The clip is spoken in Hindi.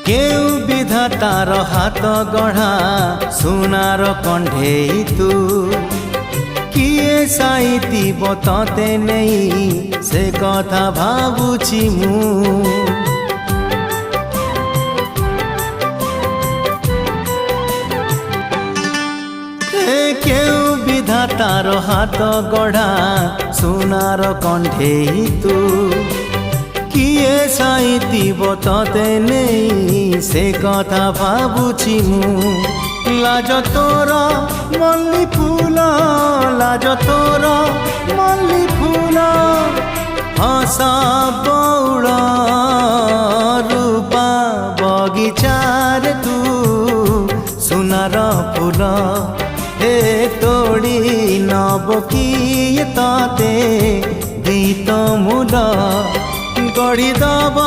केउ विधातार हाथ गढ़ा सुनार कंढेई तू किए साइतिब तते नहीं से कथा भाबुछि मु केउ विधातार हाथ गढ़ा सुनार कंढेई तू किए साइतिब तते नहीं से कथा भाबुछि मु लाज तोर मल्ली फूल लाज तोर मल्ली फूल हसा बौड़ रूपा बगीचार तू सुनार फूल हे तोड़ी नब किए तते गीत मूल गढ़ी दब।